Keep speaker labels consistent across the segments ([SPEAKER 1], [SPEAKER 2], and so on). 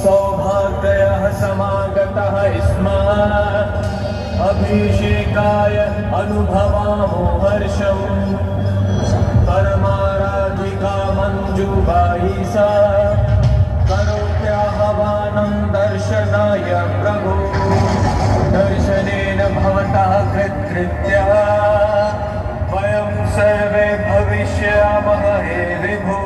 [SPEAKER 1] सौभाग्यः समागतः स्म अभिषेकाय अनुभवामो हर्षम् परमाराधिका मञ्जुबाई सा करोत्याह्वानं दर्शनाय प्रभो दर्शनेन भवतः कृत्कृत्या वयं सर्वे भविष्यामः हे विभो।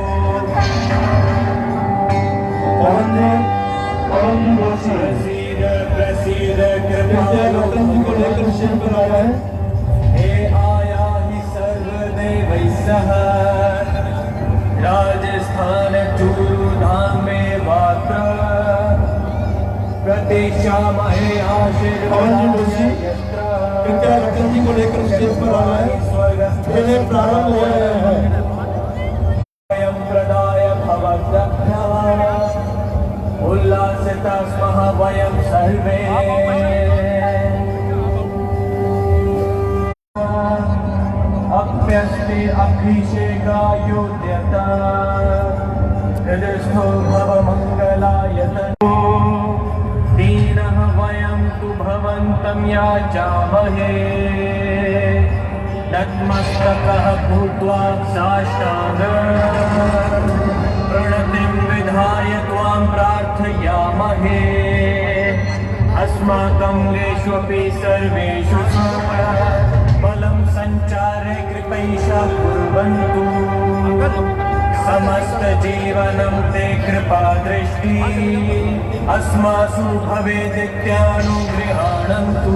[SPEAKER 1] प्रसीद प्रसीद कृपालु
[SPEAKER 2] को लेकर विषय पर आया है।
[SPEAKER 1] हे आया ही सर्वदेवैः सह राजस्थान चूरू धाम में वात्र प्रतीक्षामहे आशीर्वाद
[SPEAKER 2] कृत्या रतन जी को लेकर विषय पर आया है। ये प्रारंभ हो रहे हैं।
[SPEAKER 1] प्रदाय भवद्दग्धा उल्लासिता स्मः वयं सर्वे अप्यस्ति अभिषेकायोद्यता हृदस्थो भव मङ्गलायतनो दीनः वयं तु भवन्तं याचामहे नतमस्तकः भूत्वा साष्टाङ्गं प्रणतिं विधाय त्वां प्रार्थयामहे अस्माकं येष्वपि सर्वेषु बलं सञ्चारे कृपैषा कुर्वन्तु समस्त जीवनं ते कृपा दृष्टि अस्मासु भवेदित्यानुगृहाणन्तु।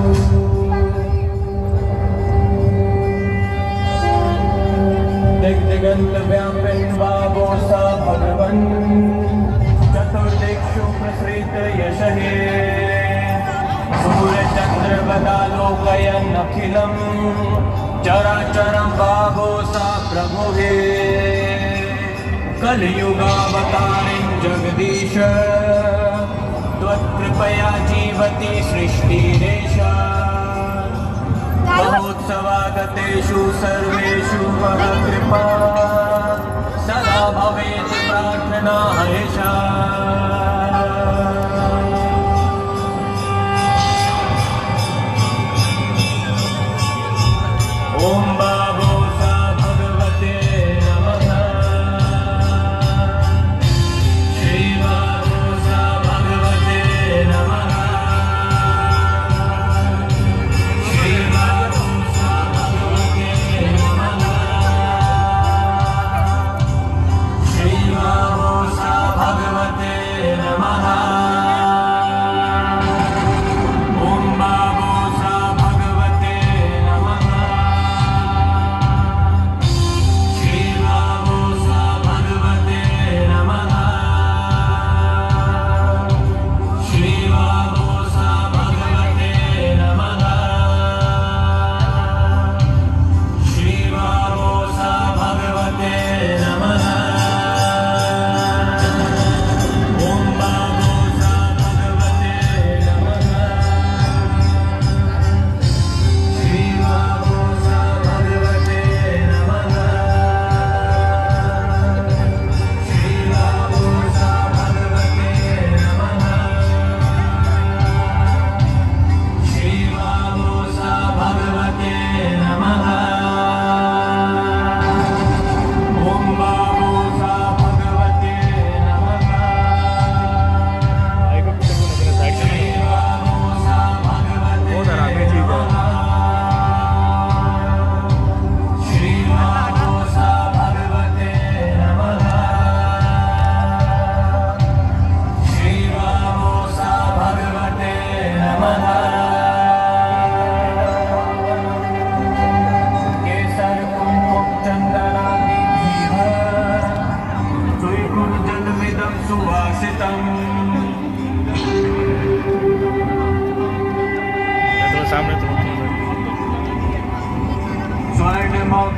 [SPEAKER 1] दिग्दिगंत व्यापिन बाबो सा भगवन् चतुर्दिक्षु प्रसृत यशहे सूर्य चंद्र वदालोकयन् अखिलं चराचरं बाबो सा प्रभुहे कलियुगावतारिं जगदीश त्वत्कृपया जीवति सृष्टिरेषा महोत्सवागतेषु सर्वेषु मम कृपा सदा भवेत् प्रार्थना हर्षा। ओम बाबो सा भगवते नमः। श्री बाबो सा भगवते नमः।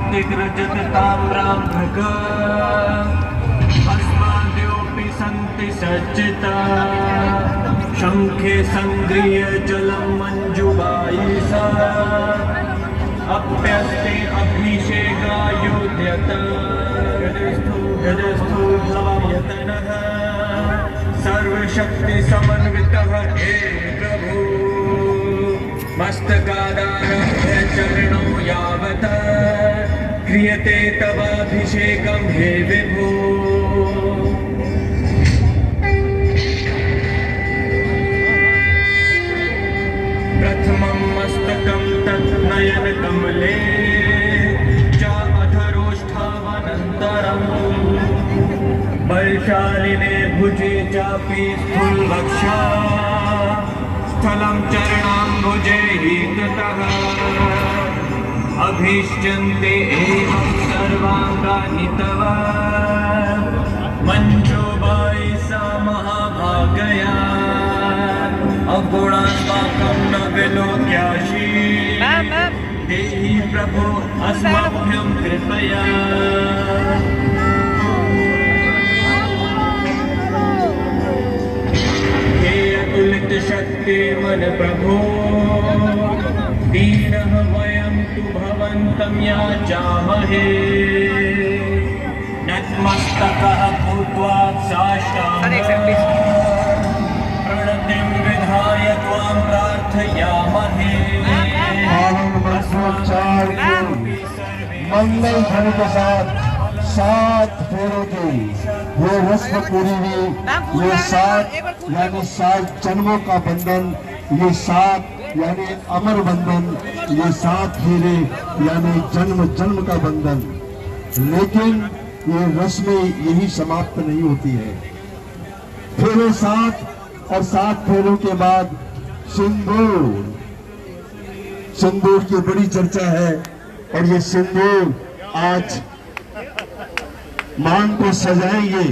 [SPEAKER 1] स्फटिक रजत ताम्राम्भग भस्माद्योऽपि सन्ति सज्जिता शङ्खे सङ्ग्रिय जलं मञ्जुवायिसा अप्यस्ते अभिषेकायोध्यत यजस्थो भवयतनः सर्वशक्ति समन्वितः हे प्रभु मस्तकादारभ्य चरणों यावत् क्रियते तवाभिषेकं हे विभो प्रथमं मस्तकं तत् नयन कमले च अधरोष्ठावनन्तरम् बलशालिने भुजे चापि स्थूलवक्षा स्थलं चरणाम्बुजे ततः अभीष्यन्ते एवं सर्वाङ्गानि तव मञ्जुवायिसा महाभागया अगुणात्मकं न विलोक्यासि देहि प्रभो अस्मभ्यं कृपया हे अतुलित शक्ति मन प्रभो दीनः वयं तु भवन्तं याचामहे नतमस्तकः भूत्वा साष्टाङ्गं प्रणतिं विधाय त्वां प्रार्थयामहे
[SPEAKER 3] मंगल ध्वनि के साथ 7 फेरों की ये रस्म पूरी हुई। ये 7 यानी 7 जन्मों का बंधन, ये 7 यानी अमर बंधन, ये 7 फेरे यानी जन्म जन्म का बंधन। लेकिन ये रस्में यही समाप्त नहीं होती है। फेरे 7 और 7 फेरों के बाद सिंदूर, सिंदूर की बड़ी चर्चा है। और ये सिंदूर आज मांग को सजाएंगे।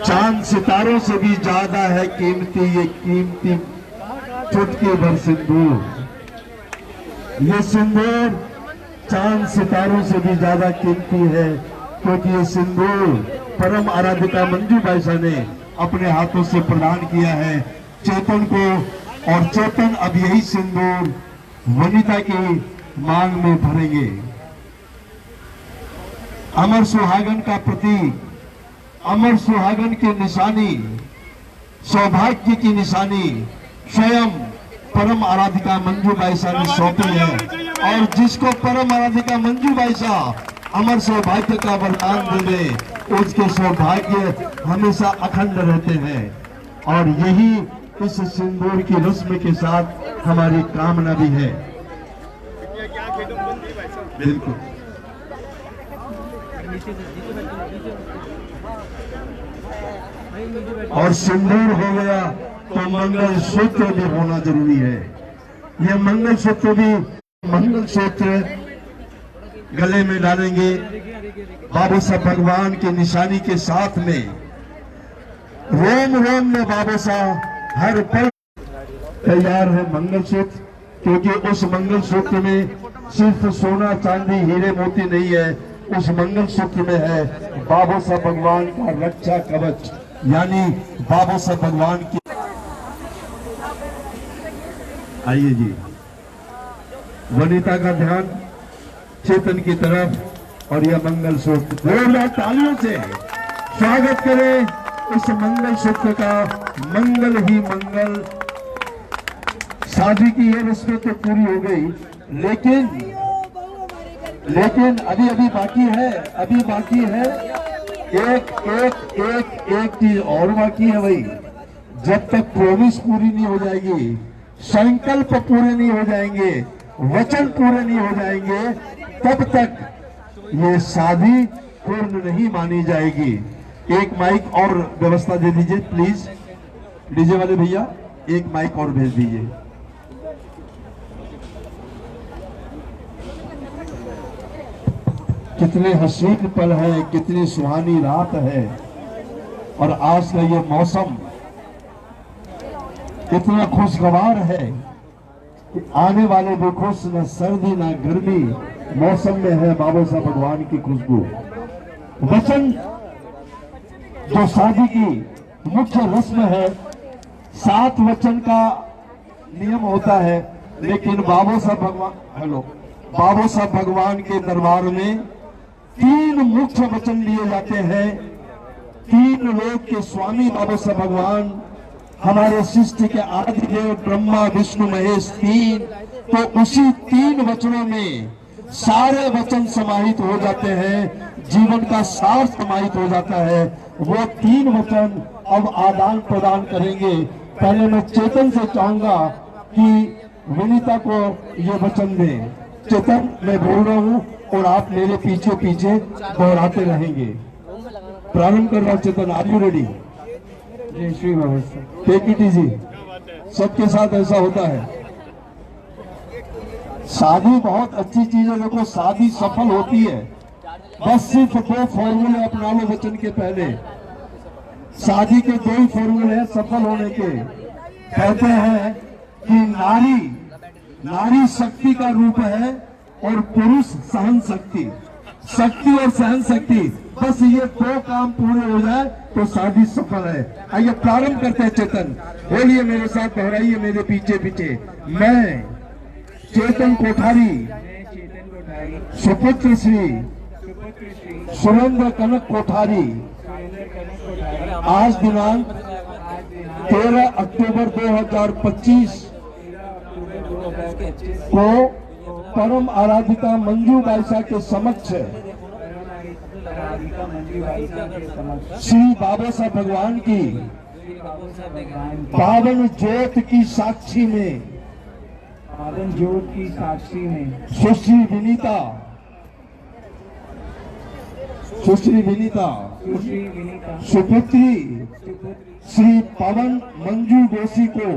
[SPEAKER 3] चांद सितारों से भी ज्यादा है कीमती ये कीमती चुटकी भर सिंदूर। ये सिंदूर चांद सितारों से भी ज्यादा कीमती है, क्योंकि ये सिंदूर परम आराधिका मंजू बाईसा ने अपने हाथों से प्रदान किया है चेतन को। और चेतन अब यही सिंदूर वनिता की मांग में भरेंगे। अमर सुहागन का प्रतीक, अमर सुहागन की निशानी, सौभाग्य की निशानी स्वयं परम आराधिका मंजू बाईसा ने सौंपी है। और जिसको परम आराधिका मंजू बाईसा अमर सौभाग्य का वरदान दे दे, उसके सौभाग्य हमेशा अखंड रहते हैं। और यही इस सिंदूर की रस्म के साथ हमारी कामना भी है। बिल्कुल और सिंदूर हो गया तो मंगल सूत्र भी होना जरूरी है। यह मंगल सूत्र भी, मंगल सूत्र गले में डालेंगे बाबू साहब भगवान की निशानी के साथ में। रोम रोम में बाबू साहब हर पल तैयार है मंगल सूत्र, क्योंकि उस मंगल सूत्र में सिर्फ सोना चांदी हीरे मोती नहीं है, उस मंगल सूत्र में है बाबू साहब भगवान का रक्षा कवच, यानी बाबू साहब भगवान की। आइए जी, वनिता का ध्यान चेतन की तरफ और यह मंगल सूत्र जोरदार तालियों से स्वागत करें इस मंगल सूत्र का। मंगल ही मंगल। शादी की यह रस्म तो पूरी हो गई, लेकिन अभी बाकी है, अभी बाकी है एक चीज और बाकी है भाई। जब तक प्रॉमिस पूरी नहीं हो जाएगी, संकल्प पूरे नहीं हो जाएंगे, वचन पूरे नहीं हो जाएंगे, तब तक ये शादी पूर्ण नहीं मानी जाएगी। एक माइक और व्यवस्था दे दीजिए प्लीज, डीजे वाले भैया एक माइक और भेज दीजिए। कितने हसीन पल है, कितनी सुहानी रात है, और आज का ये मौसम इतना खुशगवार है कि आने वाले भी खुश, न सर्दी न गर्मी, मौसम में है बाबा साहब भगवान की खुशबू। वचन जो शादी की मुख्य रस्म है, 7 वचन का नियम होता है, लेकिन बाबा साहब भगवान के दरबार में 3 मुख्य वचन लिए जाते हैं। 3 लोक के स्वामी बाबा साहब भगवान, हमारे सृष्टि के आदि देव ब्रह्मा विष्णु महेश 3, तो उसी 3 वचनों में सारे वचन समाहित हो जाते हैं, जीवन का सार समाहित हो जाता है। वो 3 वचन अब आदान प्रदान करेंगे। पहले मैं चेतन से चाहूंगा कि विनीता को ये वचन दें। चेतन, मैं बोल रहा हूं और आप मेरे पीछे पीछे दोहराते रहेंगे। प्रारंभ कर रहा हूं। Chetan, are you ready?
[SPEAKER 1] जय श्री बाबा।
[SPEAKER 3] Take it easy. सबके साथ ऐसा होता है। शादी बहुत अच्छी चीज है। देखो, शादी सफल होती है, बस सिर्फ 2 फॉर्मूले अपना लो वचन के पहले। शादी के 2 ही फॉर्मूले हैं सफल होने के। कहते हैं कि नारी शक्ति का रूप है और पुरुष सहन शक्ति। शक्ति और सहन शक्ति, बस ये 2 काम पूरे हो जाए तो शादी सफल है। आइए प्रारंभ करते हैं। चेतन, बोलिए मेरे साथ, दोहराइए मेरे पीछे पीछे। मैं चेतन कोठारी, सुपुत्र श्री सुरेंद्र कनक कोठारी, आज दिनांक 13 अक्टूबर 2025 को परम आराधिका मंजू बाईसा के समक्ष श्री बाबा साहब भगवान की पावन ज्योत की साक्षी में सुश्री विनीता सुपुत्री श्री पवन मंजू दोषी को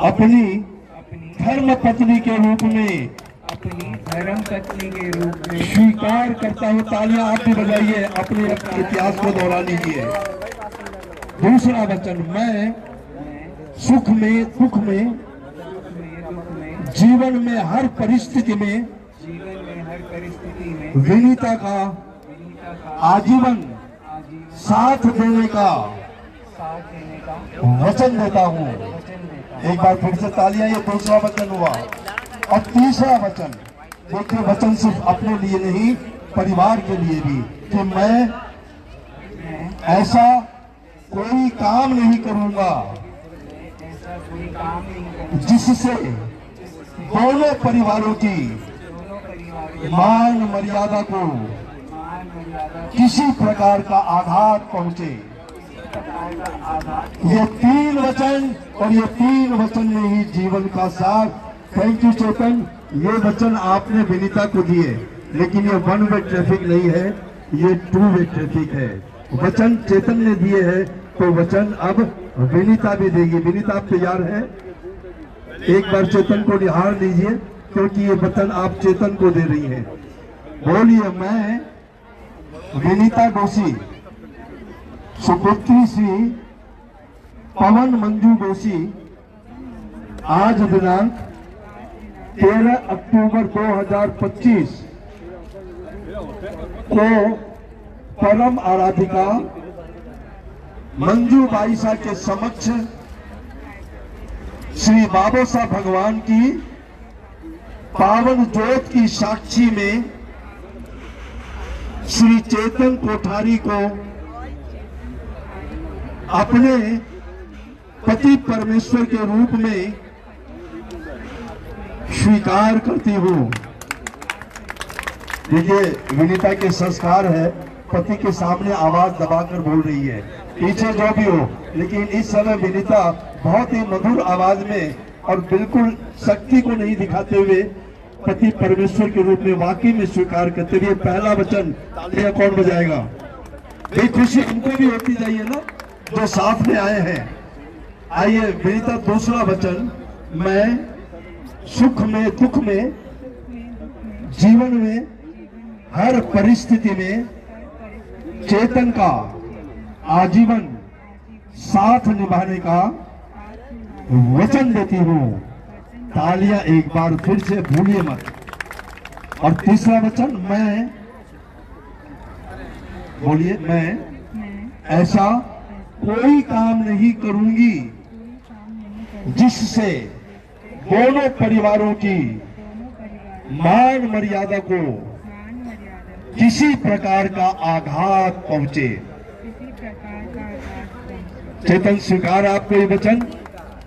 [SPEAKER 3] अपनी धर्म पत्नी के रूप में स्वीकार करता हूँ। तालियां आप भी बजाइए, अपने इतिहास को दोहरा लीजिए। दूसरा वचन, मैं सुख में दुख में जीवन में हर परिस्थिति में विनीता का आजीवन साथ देने का वचन देता हूँ। एक बार फिर से तालियां। ये दूसरा वचन हुआ। और तीसरा वचन, देखिए, वचन सिर्फ अपने लिए नहीं, परिवार के लिए भी, कि मैं ऐसा कोई काम नहीं करूंगा जिससे दोनों परिवारों की मान मर्यादा को किसी प्रकार का आघात पहुंचे। ये 3 वचन, और ये 3 वचन में ही जीवन का सार। थैंक यू चेतन। ये वचन आपने विनीता को दिए, लेकिन ये 1 वे ट्रैफिक नहीं है, ये 2 वे ट्रैफिक है। वचन चेतन ने दिए हैं, तो वचन अब विनीता भी देगी। विनीता, आप तैयार हैं? एक बार चेतन को निहार लीजिए, क्योंकि ये वचन आप चेतन को दे रही हैं। बोलिए, मैं विनीता दोषी, सुपुत्री श्री पवन मंजू दोषी, आज दिनांक 13 अक्टूबर 2025 को परम आराधिका मंजू बाईसा के समक्ष श्री बाबा साहब भगवान की पावन ज्योत की साक्षी में श्री चेतन कोठारी को अपने पति परमेश्वर के रूप में स्वीकार करती हूँ। देखिए, विनीता के संस्कार है, पति के सामने आवाज दबाकर बोल रही है, पीछे जो भी हो, लेकिन इस समय विनीता बहुत ही मधुर आवाज में और बिल्कुल शक्ति को नहीं दिखाते हुए पति परमेश्वर के रूप में वाकई में स्वीकार करते हुए पहला वचन, तालियां कौन बजाएगा? ये खुशी हमको भी होती जाइए ना, जो साथ में आए हैं। आइए विनीता, दूसरा वचन, मैं सुख में दुख में जीवन में हर परिस्थिति में चेतन का आजीवन साथ निभाने का वचन देती हूँ। तालियां एक बार फिर से भूलिए मत। और तीसरा वचन, मैं, बोलिए, मैं ऐसा कोई काम नहीं करूंगी जिससे दोनों परिवारों की मान मर्यादा को किसी प्रकार का आघात पहुंचे। चेतन, स्वीकार आपको ये वचन?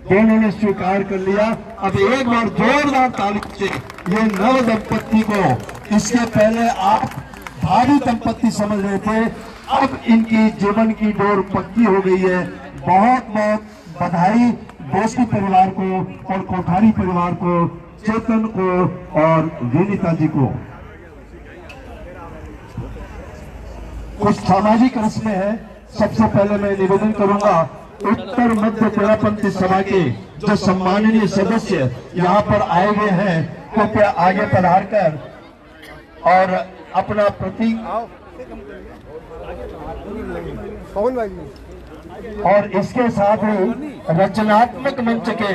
[SPEAKER 3] दोनों ने स्वीकार कर लिया। अब एक बार जोरदार ताली से ये नव दंपत्ति को, इसके पहले आप भावी दंपत्ति समझ रहे थे, अब इनकी जीवन की डोर पक्की हो गई है। बहुत बहुत बधाई दोस्ती परिवार को और कोठारी परिवार को, चेतन को और विनीता जी को। कुछ सामाजिक रस्में हैं। सबसे पहले मैं निवेदन करूंगा, उत्तर मध्य तेरापंथी सभा के जो सम्माननीय सदस्य यहाँ पर आए हुए हैं, कृपया आगे पधार कर और अपना प्रतीक और इसके साथ ही रचनात्मक मंच के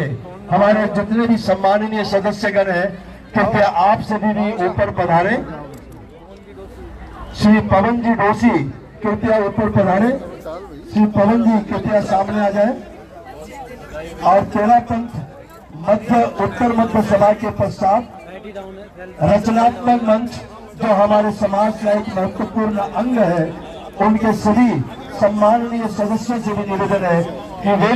[SPEAKER 3] हमारे जितने भी सम्माननीय सदस्यगण हैं, कृपया आप सभी भी ऊपर पधारें। श्री पवन जी डोसी कृपया ऊपर पधारें। श्री पवन जी कृपया सामने आ जाएं। और तेरापंथ मध्य उत्तर मध्य सभा के पश्चात रचनात्मक मंच जो हमारे समाज का एक महत्वपूर्ण अंग है, उनके सभी सम्माननीय सदस्यों से भी निवेदन है कि वे